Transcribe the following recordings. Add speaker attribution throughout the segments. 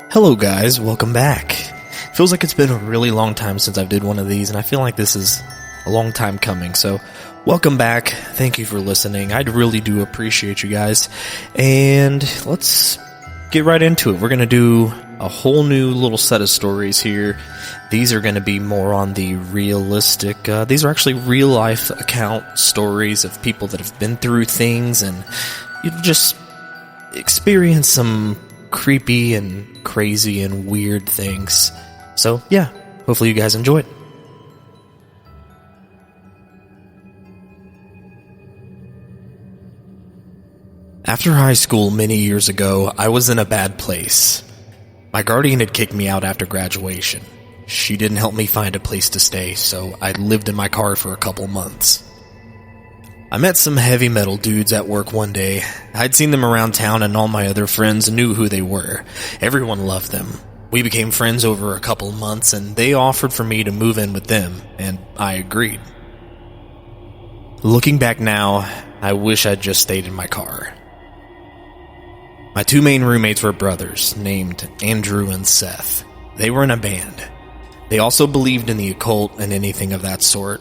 Speaker 1: Hello guys, welcome back. Feels like it's been a really long time since I've did one of these, and I feel like this is a long time coming, so welcome back. Thank you for listening. I really do appreciate you guys, and let's get right into it. We're going to do a whole new little set of stories here. These are going to be more on the realistic, these are actually real life account stories of people that have been through things, and you just experience some creepy and crazy and weird things. So yeah, hopefully you guys enjoy it. After high school many years ago, I was in a bad place. My guardian had kicked me out after graduation. She didn't help me find a place to stay, so I lived in my car for a couple months. I met some heavy metal dudes at work one day. I'd seen them around town and all my other friends knew who they were. Everyone loved them. We became friends over a couple months and they offered for me to move in with them, and I agreed. Looking back now, I wish I'd just stayed in my car. My two main roommates were brothers, named Andrew and Seth. They were in a band. They also believed in the occult and anything of that sort.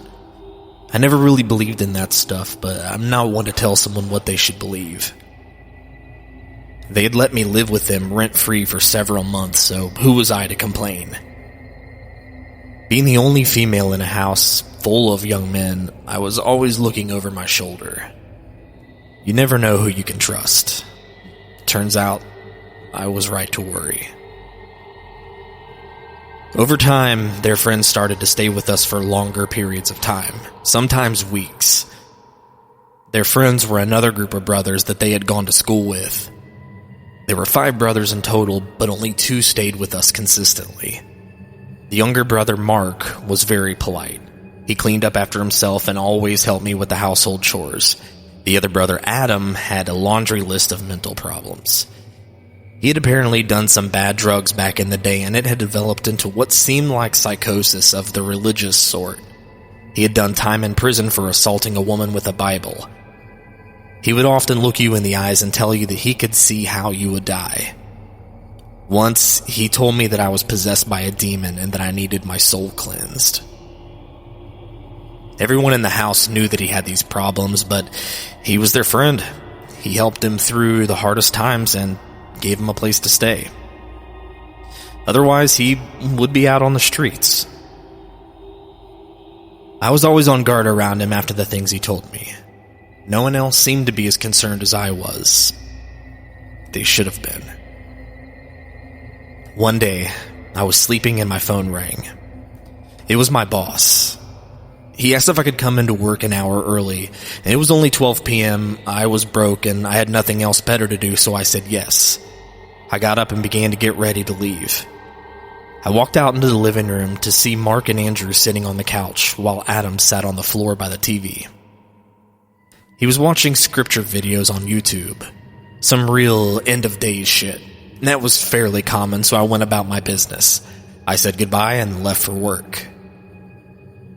Speaker 1: I never really believed in that stuff, but I'm not one to tell someone what they should believe. They had let me live with them rent-free for several months, so who was I to complain? Being the only female in a house full of young men, I was always looking over my shoulder. You never know who you can trust. Turns out, I was right to worry. Over time, their friends started to stay with us for longer periods of time, sometimes weeks. Their friends were another group of brothers that they had gone to school with. There were 5 brothers in total, but only 2 stayed with us consistently. The younger brother, Mark, was very polite. He cleaned up after himself and always helped me with the household chores. The other brother, Adam, had a laundry list of mental problems. He had apparently done some bad drugs back in the day, and it had developed into what seemed like psychosis of the religious sort. He had done time in prison for assaulting a woman with a Bible. He would often look you in the eyes and tell you that he could see how you would die. Once, he told me that I was possessed by a demon and that I needed my soul cleansed. Everyone in the house knew that he had these problems, but he was their friend. He helped them through the hardest times and gave him a place to stay. Otherwise, he would be out on the streets. I was always on guard around him after the things he told me. No one else seemed to be as concerned as I was. They should have been. One day, I was sleeping and my phone rang. It was my boss. He asked if I could come into work an hour early, and it was only 12 p.m., I was broke, and I had nothing else better to do, so I said yes. I got up and began to get ready to leave. I walked out into the living room to see Mark and Andrew sitting on the couch, while Adam sat on the floor by the TV. He was watching scripture videos on YouTube, some real end-of-days shit, and that was fairly common, so I went about my business. I said goodbye and left for work.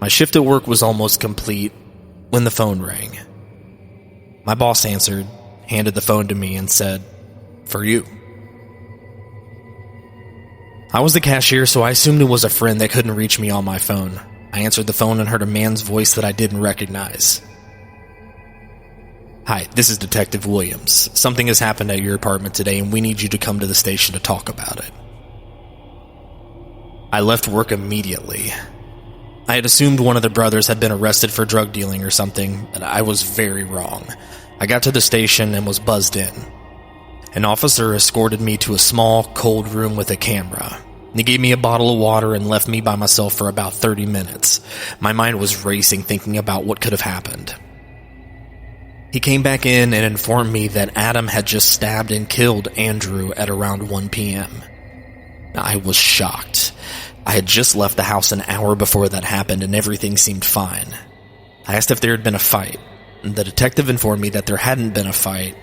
Speaker 1: My shift at work was almost complete when the phone rang. My boss answered, handed the phone to me, and said, "For you." I was the cashier, so I assumed it was a friend that couldn't reach me on my phone. I answered the phone and heard a man's voice that I didn't recognize. "Hi, this is Detective Williams. Something has happened at your apartment today, and we need you to come to the station to talk about it." I left work immediately. I had assumed one of the brothers had been arrested for drug dealing or something, but I was very wrong. I got to the station and was buzzed in. An officer escorted me to a small, cold room with a camera. He gave me a bottle of water and left me by myself for about 30 minutes. My mind was racing, thinking about what could have happened. He came back in and informed me that Adam had just stabbed and killed Andrew at around 1 p.m. I was shocked. I had just left the house an hour before that happened and everything seemed fine. I asked if there had been a fight. The detective informed me that there hadn't been a fight,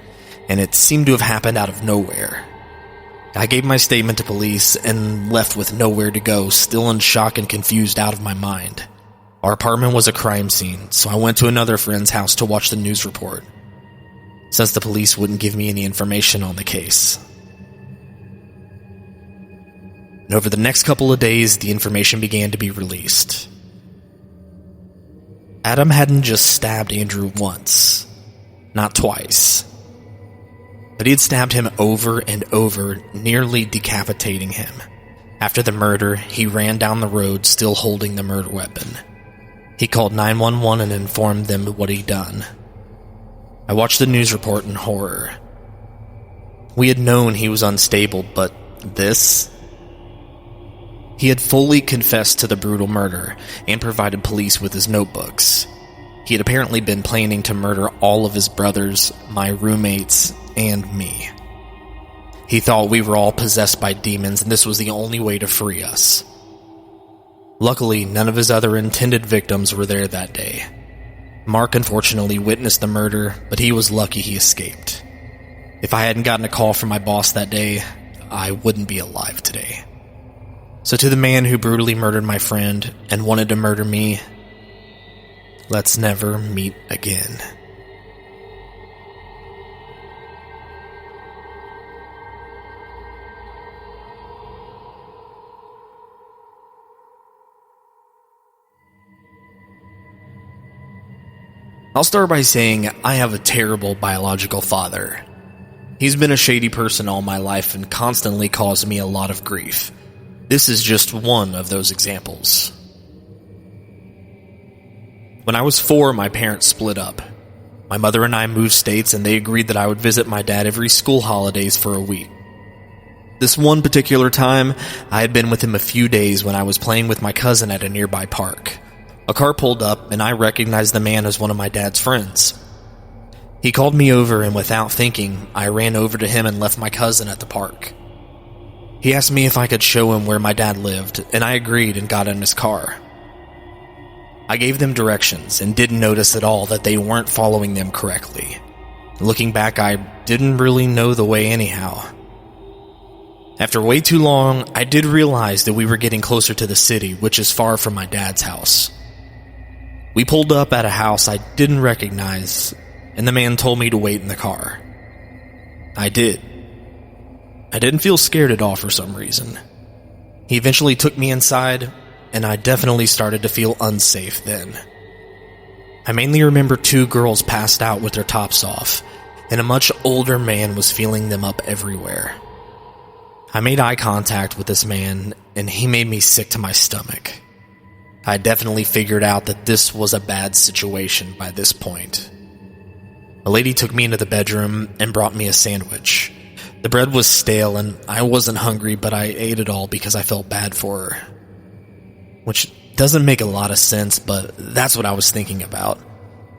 Speaker 1: and it seemed to have happened out of nowhere. I gave my statement to police and left with nowhere to go, still in shock and confused out of my mind. Our apartment was a crime scene, so I went to another friend's house to watch the news report, since the police wouldn't give me any information on the case. And over the next couple of days, the information began to be released. Adam hadn't just stabbed Andrew once, not twice, but he had stabbed him over and over, nearly decapitating him. After the murder, he ran down the road still holding the murder weapon. He called 911 and informed them what he'd done. I watched the news report in horror. We had known he was unstable, but this? He had fully confessed to the brutal murder and provided police with his notebooks. He had apparently been planning to murder all of his brothers, my roommates, and me. He thought we were all possessed by demons and this was the only way to free us. Luckily, none of his other intended victims were there that day. Mark unfortunately witnessed the murder, but he was lucky he escaped. If I hadn't gotten a call from my boss that day, I wouldn't be alive today. So to the man who brutally murdered my friend and wanted to murder me, let's never meet again. I'll start by saying I have a terrible biological father. He's been a shady person all my life and constantly caused me a lot of grief. This is just one of those examples. When I was 4, my parents split up. My mother and I moved states and they agreed that I would visit my dad every school holidays for a week. This one particular time, I had been with him a few days when I was playing with my cousin at a nearby park. A car pulled up and I recognized the man as one of my dad's friends. He called me over and without thinking, I ran over to him and left my cousin at the park. He asked me if I could show him where my dad lived, and I agreed and got in his car. I gave them directions and didn't notice at all that they weren't following them correctly. Looking back, I didn't really know the way anyhow. After way too long, I did realize that we were getting closer to the city, which is far from my dad's house. We pulled up at a house I didn't recognize, and the man told me to wait in the car. I did. I didn't feel scared at all for some reason. He eventually took me inside, and I definitely started to feel unsafe then. I mainly remember 2 girls passed out with their tops off, and a much older man was feeling them up everywhere. I made eye contact with this man, and he made me sick to my stomach. I definitely figured out that this was a bad situation by this point. A lady took me into the bedroom and brought me a sandwich. The bread was stale and I wasn't hungry, but I ate it all because I felt bad for her. Which doesn't make a lot of sense, but that's what I was thinking about.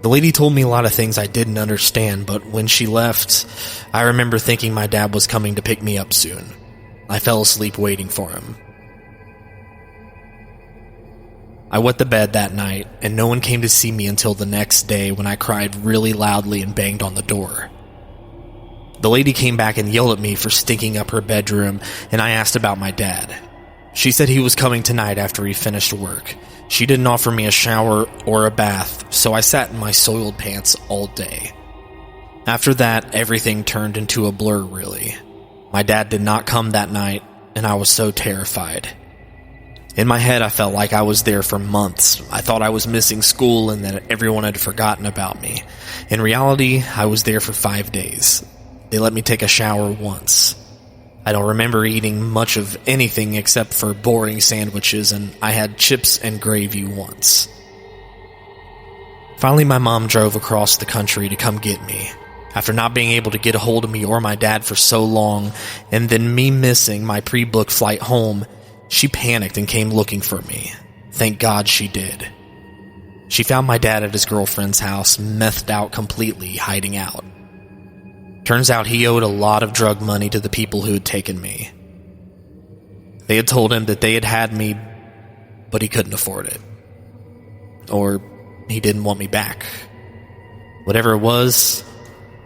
Speaker 1: The lady told me a lot of things I didn't understand, but when she left, I remember thinking my dad was coming to pick me up soon. I fell asleep waiting for him. I wet the bed that night, and no one came to see me until the next day when I cried really loudly and banged on the door. The lady came back and yelled at me for stinking up her bedroom, and I asked about my dad. She said he was coming tonight after he finished work. She didn't offer me a shower or a bath, so I sat in my soiled pants all day. After that, everything turned into a blur, really. My dad did not come that night, and I was so terrified. In my head, I felt like I was there for months. I thought I was missing school and that everyone had forgotten about me. In reality, I was there for 5 days. They let me take a shower once. I don't remember eating much of anything except for boring sandwiches, and I had chips and gravy once. Finally, my mom drove across the country to come get me. After not being able to get a hold of me or my dad for so long, and then me missing my pre-booked flight home, she panicked and came looking for me. Thank God she did. She found my dad at his girlfriend's house, methed out completely, hiding out. Turns out he owed a lot of drug money to the people who had taken me. They had told him that they had me, but he couldn't afford it. Or he didn't want me back. Whatever it was,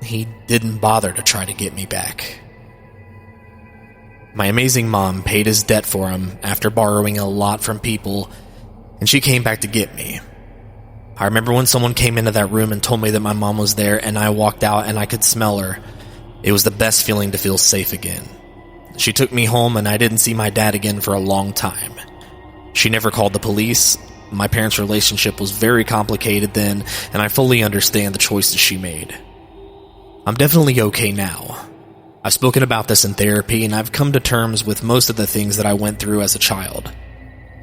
Speaker 1: he didn't bother to try to get me back. My amazing mom paid his debt for him after borrowing a lot from people, and she came back to get me. I remember when someone came into that room and told me that my mom was there, and I walked out and I could smell her. It was the best feeling to feel safe again. She took me home and I didn't see my dad again for a long time. She never called the police. My parents' relationship was very complicated then, and I fully understand the choices she made. I'm definitely okay now. I've spoken about this in therapy, and I've come to terms with most of the things that I went through as a child.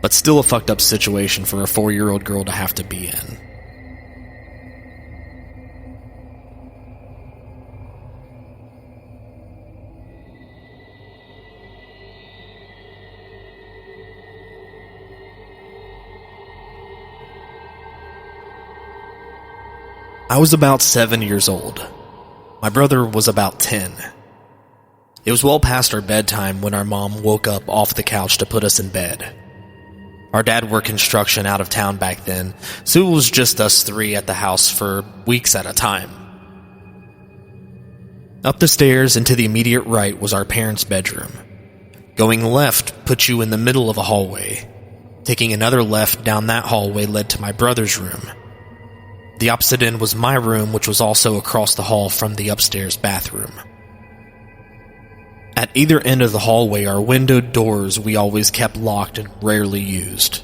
Speaker 1: But still a fucked up situation for a 4-year-old girl to have to be in. I was about 7 years old. My brother was about 10. It was well past our bedtime when our mom woke up off the couch to put us in bed. Our dad worked construction out of town back then, so it was just us three at the house for weeks at a time. Up the stairs and to the immediate right was our parents' bedroom. Going left put you in the middle of a hallway. Taking another left down that hallway led to my brother's room. The opposite end was my room, which was also across the hall from the upstairs bathroom. At either end of the hallway are windowed doors we always kept locked and rarely used.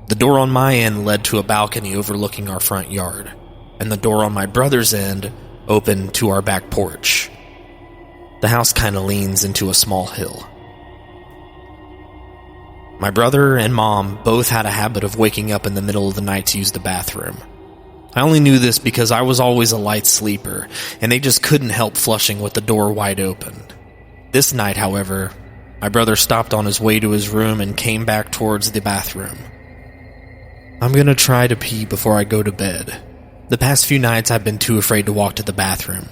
Speaker 1: The door on my end led to a balcony overlooking our front yard, and the door on my brother's end opened to our back porch. The house kinda leans into a small hill. My brother and mom both had a habit of waking up in the middle of the night to use the bathroom. I only knew this because I was always a light sleeper, and they just couldn't help flushing with the door wide open. This night, however, my brother stopped on his way to his room and came back towards the bathroom. I'm gonna try to pee before I go to bed. The past few nights I've been too afraid to walk to the bathroom.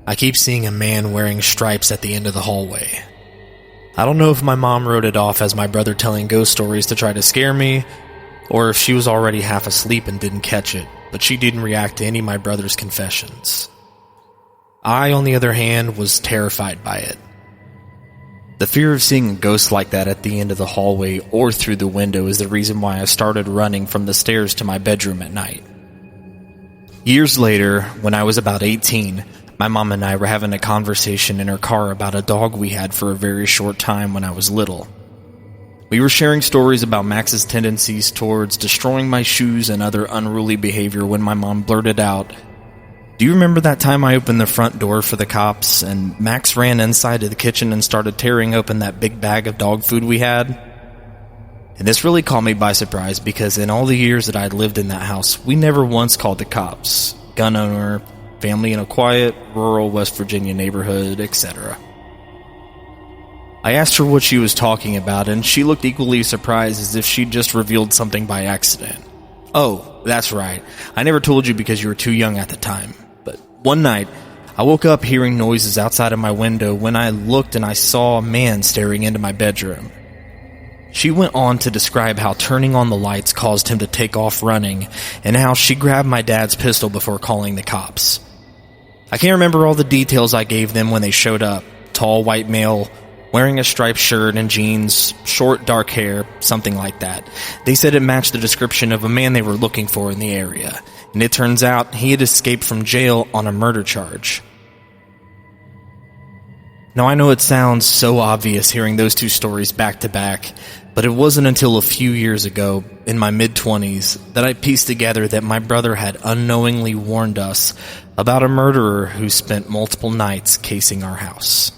Speaker 1: I keep seeing a man wearing stripes at the end of the hallway. I don't know if my mom wrote it off as my brother telling ghost stories to try to scare me, or if she was already half asleep and didn't catch it, but she didn't react to any of my brother's confessions. I, on the other hand, was terrified by it. The fear of seeing a ghost like that at the end of the hallway or through the window is the reason why I started running from the stairs to my bedroom at night. Years later, when I was about 18, my mom and I were having a conversation in her car about a dog we had for a very short time when I was little. We were sharing stories about Max's tendencies towards destroying my shoes and other unruly behavior when my mom blurted out, "Do you remember that time I opened the front door for the cops and Max ran inside to the kitchen and started tearing open that big bag of dog food we had?" And this really caught me by surprise because in all the years that I'd lived in that house, we never once called the cops. Gun owner, family in a quiet, rural West Virginia neighborhood, etc. I asked her what she was talking about, and she looked equally surprised as if she'd just revealed something by accident. "Oh, that's right. I never told you because you were too young at the time. But one night, I woke up hearing noises outside of my window when I looked and I saw a man staring into my bedroom." She went on to describe how turning on the lights caused him to take off running, and how she grabbed my dad's pistol before calling the cops. I can't remember all the details I gave them when they showed up. Tall white male, wearing a striped shirt and jeans, short dark hair, something like that. They said it matched the description of a man they were looking for in the area, and it turns out he had escaped from jail on a murder charge. Now I know it sounds so obvious hearing those two stories back to back, but it wasn't until a few years ago, in my mid-20s, that I pieced together that my brother had unknowingly warned us about a murderer who spent multiple nights casing our house.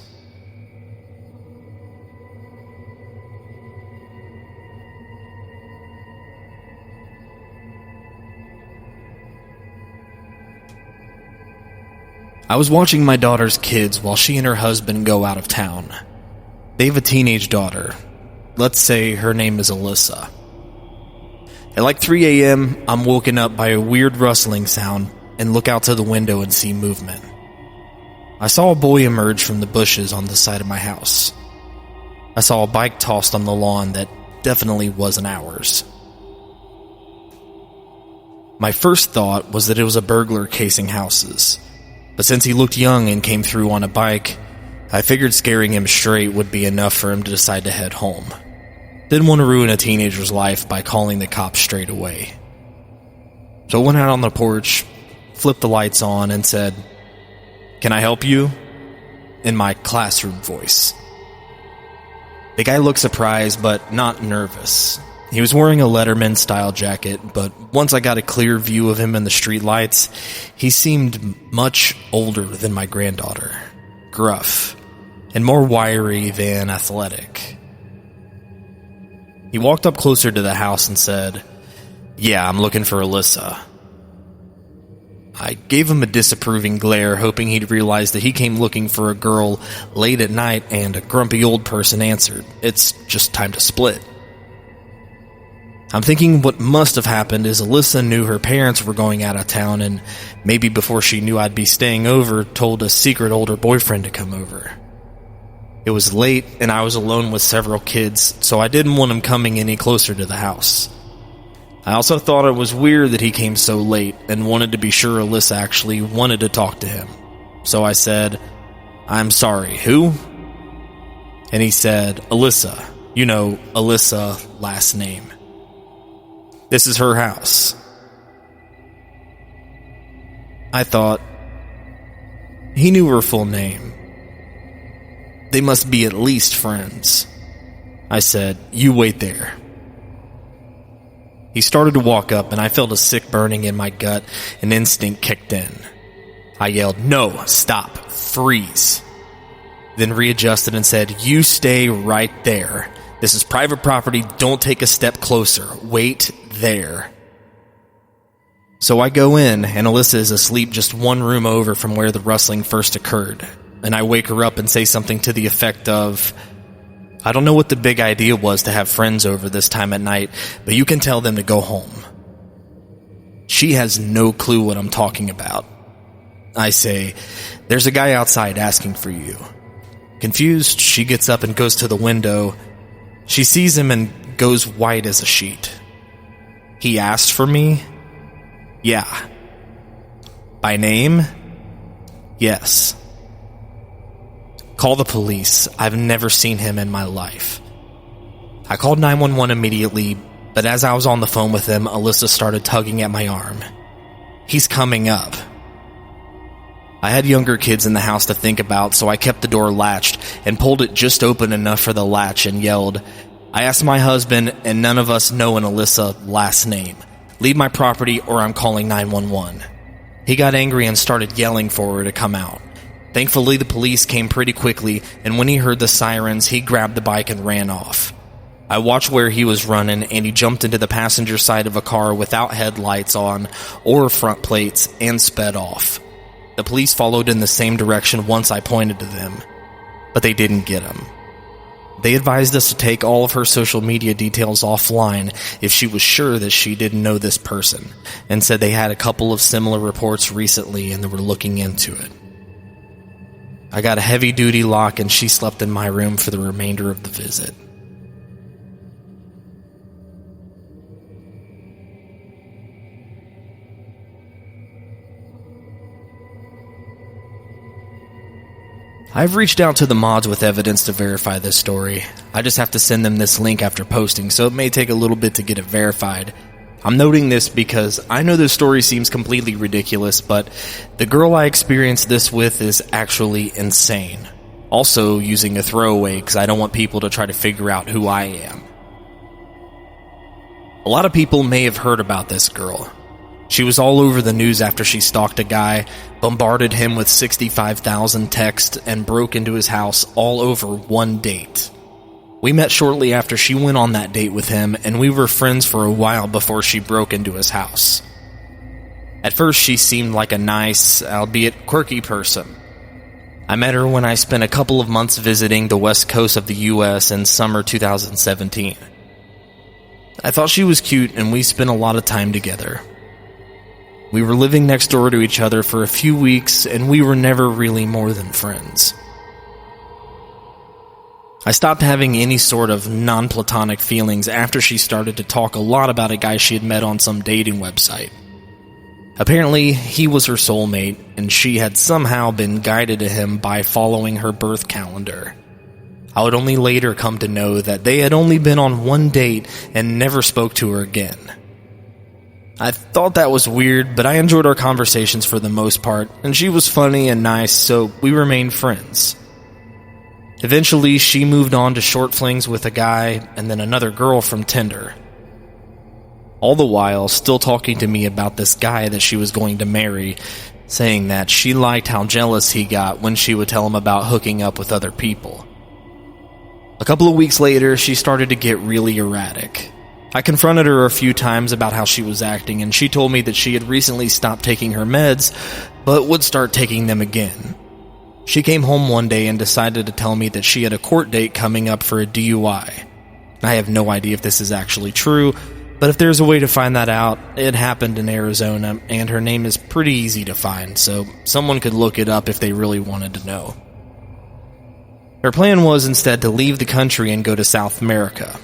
Speaker 1: I was watching my daughter's kids while she and her husband go out of town. They have a teenage daughter. Let's say her name is Alyssa. At like 3 a.m., I'm woken up by a weird rustling sound and look out to the window and see movement. I saw a boy emerge from the bushes on the side of my house. I saw a bike tossed on the lawn that definitely wasn't ours. My first thought was that it was a burglar casing houses. But since he looked young and came through on a bike, I figured scaring him straight would be enough for him to decide to head home. Didn't want to ruin a teenager's life by calling the cops straight away. So I went out on the porch, flipped the lights on, and said, "Can I help you?" in my classroom voice. The guy looked surprised, but not nervous. He was wearing a Letterman-style jacket, but once I got a clear view of him in the streetlights, he seemed much older than my granddaughter, gruff, and more wiry than athletic. He walked up closer to the house and said, "Yeah, I'm looking for Alyssa." I gave him a disapproving glare, hoping he'd realize that he came looking for a girl late at night, and a grumpy old person answered, "It's just time to split." I'm thinking what must have happened is Alyssa knew her parents were going out of town, and maybe before she knew I'd be staying over, told a secret older boyfriend to come over. It was late, and I was alone with several kids, so I didn't want him coming any closer to the house. I also thought it was weird that he came so late and wanted to be sure Alyssa actually wanted to talk to him. So I said, "I'm sorry, who?" And he said, "Alyssa. You know, Alyssa, last name. This is her house." I thought, he knew her full name. They must be at least friends. I said, "You wait there." He started to walk up, and I felt a sick burning in my gut, and instinct kicked in. I yelled, "No, stop, freeze." Then readjusted and said, "You stay right there. This is private property, don't take a step closer. Wait there." So I go in, and Alyssa is asleep just one room over from where the rustling first occurred, and I wake her up and say something to the effect of, "I don't know what the big idea was to have friends over this time at night, but you can tell them to go home." She has no clue what I'm talking about. I say, "There's a guy outside asking for you." Confused, she gets up and goes to the window. She sees him and goes white as a sheet. "He asked for me?" "Yeah." "By name?" "Yes." "Call the police. I've never seen him in my life." I called 911 immediately, but as I was on the phone with him, Alyssa started tugging at my arm. "He's coming up." I had younger kids in the house to think about, so I kept the door latched and pulled it just open enough for the latch and yelled, "I asked my husband, and none of us know an Alyssa last name. Leave my property or I'm calling 911. He got angry and started yelling for her to come out. Thankfully, the police came pretty quickly, and when he heard the sirens, he grabbed the bike and ran off. I watched where he was running, and he jumped into the passenger side of a car without headlights on or front plates and sped off. The police followed in the same direction once I pointed to them, but they didn't get him. They advised us to take all of her social media details offline if she was sure that she didn't know this person, and said they had a couple of similar reports recently and they were looking into it. I got a heavy-duty lock, and she slept in my room for the remainder of the visit. I've reached out to the mods with evidence to verify this story. I just have to send them this link after posting, so it may take a little bit to get it verified. I'm noting this because I know this story seems completely ridiculous, but the girl I experienced this with is actually insane. Also using a throwaway because I don't want people to try to figure out who I am. A lot of people may have heard about this girl. She was all over the news after she stalked a guy, bombarded him with 65,000 texts, and broke into his house all over one date. We met shortly after she went on that date with him, and we were friends for a while before she broke into his house. At first, she seemed like a nice, albeit quirky person. I met her when I spent a couple of months visiting the west coast of the US in summer 2017. I thought she was cute, and we spent a lot of time together. We were living next door to each other for a few weeks, and we were never really more than friends. I stopped having any sort of non-platonic feelings after she started to talk a lot about a guy she had met on some dating website. Apparently, he was her soulmate, and she had somehow been guided to him by following her birth calendar. I would only later come to know that they had only been on one date and never spoke to her again. I thought that was weird, but I enjoyed our conversations for the most part, and she was funny and nice, so we remained friends. Eventually, she moved on to short flings with a guy and then another girl from Tinder. All the while, still talking to me about this guy that she was going to marry, saying that she liked how jealous he got when she would tell him about hooking up with other people. A couple of weeks later, she started to get really erratic. I confronted her a few times about how she was acting, and she told me that she had recently stopped taking her meds, but would start taking them again. She came home one day and decided to tell me that she had a court date coming up for a DUI. I have no idea if this is actually true, but if there's a way to find that out, it happened in Arizona, and her name is pretty easy to find, so someone could look it up if they really wanted to know. Her plan was instead to leave the country and go to South America.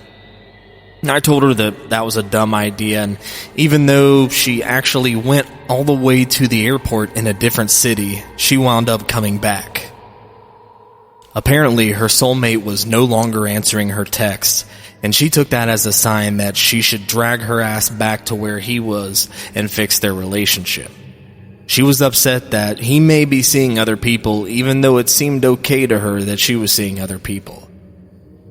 Speaker 1: I told her that that was a dumb idea, and even though she actually went all the way to the airport in a different city, she wound up coming back. Apparently, her soulmate was no longer answering her texts, and she took that as a sign that she should drag her ass back to where he was and fix their relationship. She was upset that he may be seeing other people, even though it seemed okay to her that she was seeing other people.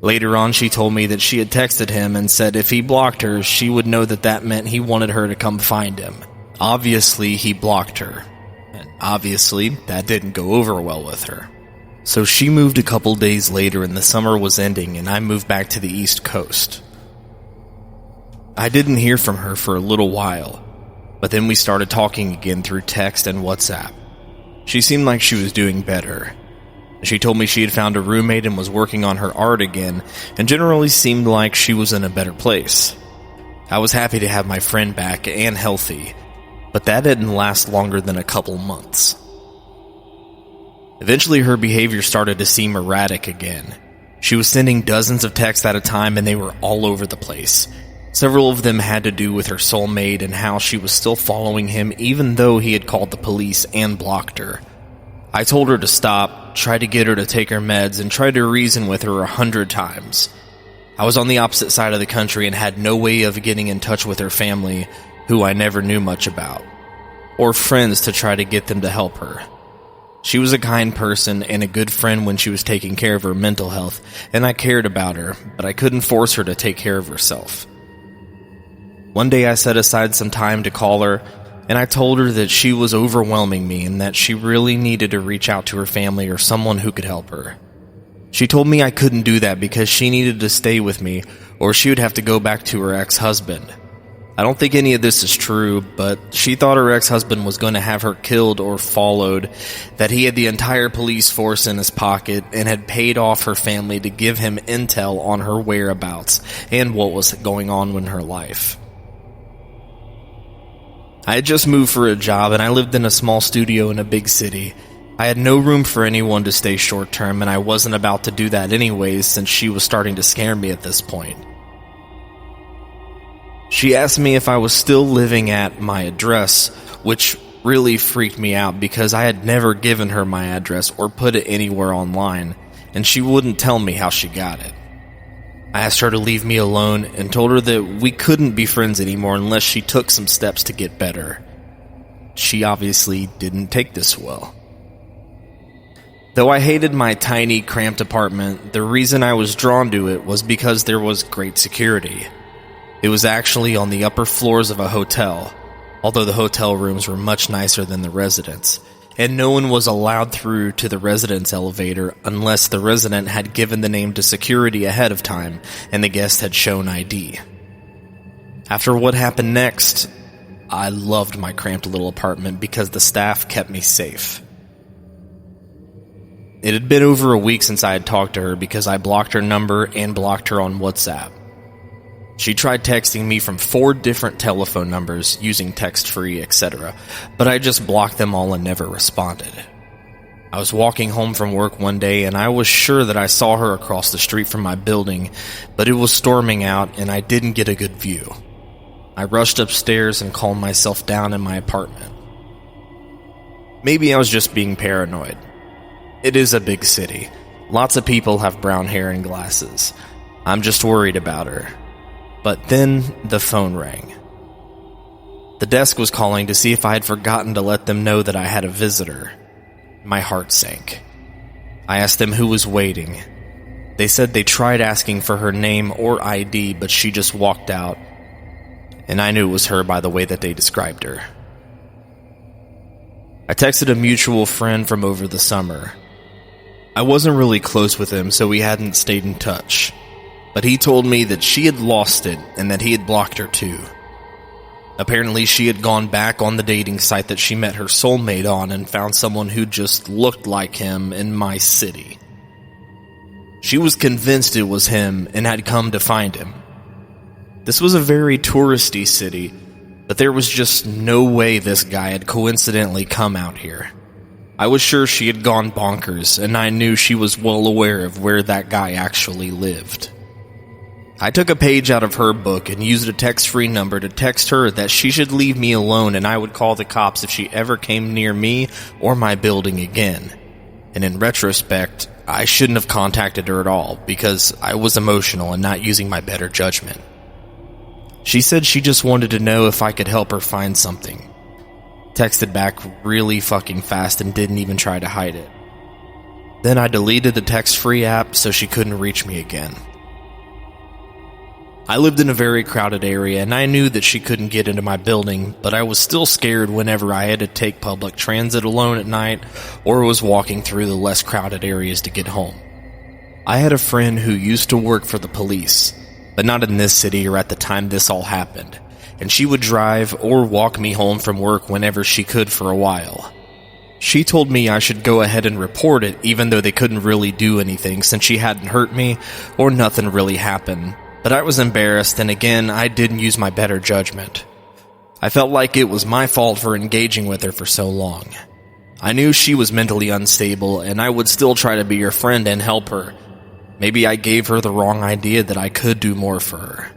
Speaker 1: Later on, she told me that she had texted him and said if he blocked her, she would know that that meant he wanted her to come find him. Obviously, he blocked her. And obviously, that didn't go over well with her. So she moved a couple days later and the summer was ending and I moved back to the East Coast. I didn't hear from her for a little while, but then we started talking again through text and WhatsApp. She seemed like she was doing better. She told me she had found a roommate and was working on her art again, and generally seemed like she was in a better place. I was happy to have my friend back and healthy, but that didn't last longer than a couple months. Eventually her behavior started to seem erratic again. She was sending dozens of texts at a time and they were all over the place. Several of them had to do with her soulmate and how she was still following him even though he had called the police and blocked her. I told her to stop, tried to get her to take her meds, and tried to reason with her 100 times. I was on the opposite side of the country and had no way of getting in touch with her family, who I never knew much about, or friends to try to get them to help her. She was a kind person and a good friend when she was taking care of her mental health, and I cared about her, but I couldn't force her to take care of herself. One day I set aside some time to call her, and I told her that she was overwhelming me and that she really needed to reach out to her family or someone who could help her. She told me I couldn't do that because she needed to stay with me or she would have to go back to her ex-husband. I don't think any of this is true, but she thought her ex-husband was going to have her killed or followed, that he had the entire police force in his pocket and had paid off her family to give him intel on her whereabouts and what was going on in her life. I had just moved for a job and I lived in a small studio in a big city. I had no room for anyone to stay short term and I wasn't about to do that anyways since she was starting to scare me at this point. She asked me if I was still living at my address, which really freaked me out because I had never given her my address or put it anywhere online, and she wouldn't tell me how she got it. I asked her to leave me alone and told her that we couldn't be friends anymore unless she took some steps to get better. She obviously didn't take this well. Though I hated my tiny, cramped apartment, the reason I was drawn to it was because there was great security. It was actually on the upper floors of a hotel, although the hotel rooms were much nicer than the residence, and no one was allowed through to the residence elevator unless the resident had given the name to security ahead of time and the guest had shown ID. After what happened next, I loved my cramped little apartment because the staff kept me safe. It had been over a week since I had talked to her because I blocked her number and blocked her on WhatsApp. She tried texting me from 4 different telephone numbers using text-free, etc., but I just blocked them all and never responded. I was walking home from work one day and I was sure that I saw her across the street from my building, but it was storming out and I didn't get a good view. I rushed upstairs and calmed myself down in my apartment. Maybe I was just being paranoid. It is a big city. Lots of people have brown hair and glasses. I'm just worried about her. But then the phone rang. The desk was calling to see if I had forgotten to let them know that I had a visitor. My heart sank. I asked them who was waiting. They said they tried asking for her name or ID, but she just walked out, and I knew it was her by the way that they described her. I texted a mutual friend from over the summer. I wasn't really close with him, so we hadn't stayed in touch, but he told me that she had lost it and that he had blocked her too. Apparently, she had gone back on the dating site that she met her soulmate on and found someone who just looked like him in my city. She was convinced it was him and had come to find him. This was a very touristy city, but there was just no way this guy had coincidentally come out here. I was sure she had gone bonkers, and I knew she was well aware of where that guy actually lived. I took a page out of her book and used a text-free number to text her that she should leave me alone and I would call the cops if she ever came near me or my building again. And in retrospect, I shouldn't have contacted her at all because I was emotional and not using my better judgment. She said she just wanted to know if I could help her find something. Texted back really fucking fast and didn't even try to hide it. Then I deleted the text-free app so she couldn't reach me again. I lived in a very crowded area and I knew that she couldn't get into my building, but I was still scared whenever I had to take public transit alone at night or was walking through the less crowded areas to get home. I had a friend who used to work for the police, but not in this city or at the time this all happened, and she would drive or walk me home from work whenever she could for a while. She told me I should go ahead and report it even though they couldn't really do anything since she hadn't hurt me or nothing really happened. But I was embarrassed, and again, I didn't use my better judgment. I felt like it was my fault for engaging with her for so long. I knew she was mentally unstable, and I would still try to be her friend and help her. Maybe I gave her the wrong idea that I could do more for her.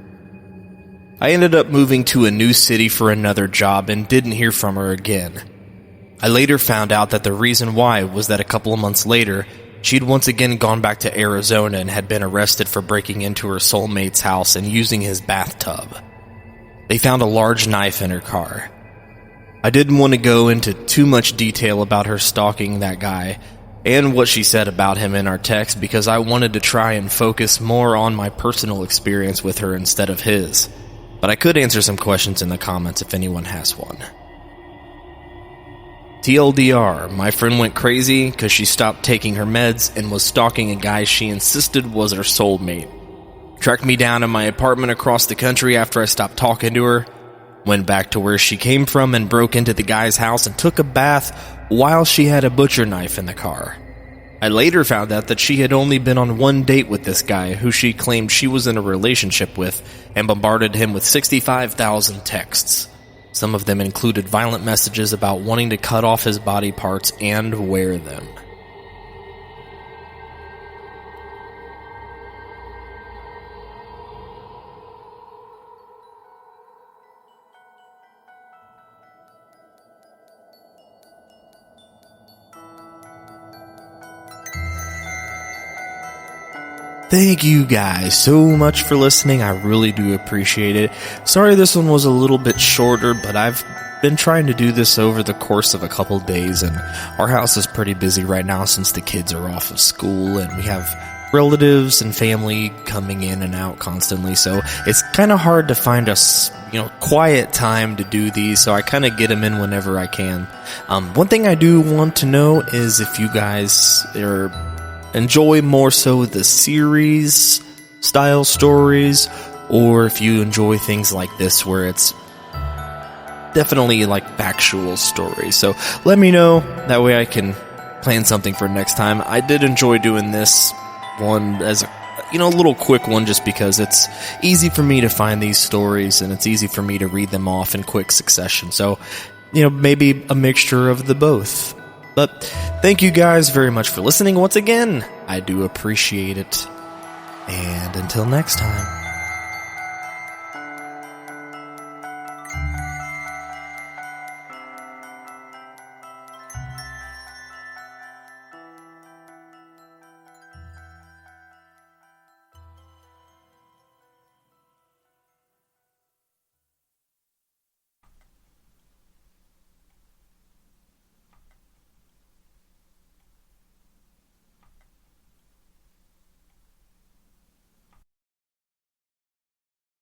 Speaker 1: I ended up moving to a new city for another job and didn't hear from her again. I later found out that the reason why was that a couple of months later, she'd once again gone back to Arizona and had been arrested for breaking into her soulmate's house and using his bathtub. They found a large knife in her car. I didn't want to go into too much detail about her stalking that guy and what she said about him in our text because I wanted to try and focus more on my personal experience with her instead of his. But I could answer some questions in the comments if anyone has one. TLDR, my friend went crazy because she stopped taking her meds and was stalking a guy she insisted was her soulmate. Tracked me down in my apartment across the country after I stopped talking to her, went back to where she came from and broke into the guy's house and took a bath while she had a butcher knife in the car. I later found out that she had only been on one date with this guy who she claimed she was in a relationship with and bombarded him with 65,000 texts. Some of them included violent messages about wanting to cut off his body parts and wear them. Thank you guys so much for listening. I really do appreciate it. Sorry this one was a little bit shorter, but I've been trying to do this over the course of a couple days, and our house is pretty busy right now since the kids are off of school, and we have relatives and family coming in and out constantly, so it's kind of hard to find a quiet time to do these, so I kind of get them in whenever I can. One thing I do want to know is if you guys enjoy more so the series style stories, or if you enjoy things like this where it's definitely like factual stories. So let me know, that way I can plan something for next time. I did enjoy doing this one as a little quick one just because it's easy for me to find these stories and it's easy for me to read them off in quick succession. So maybe a mixture of the both. But thank you guys very much for listening once again. I do appreciate it. And until next time.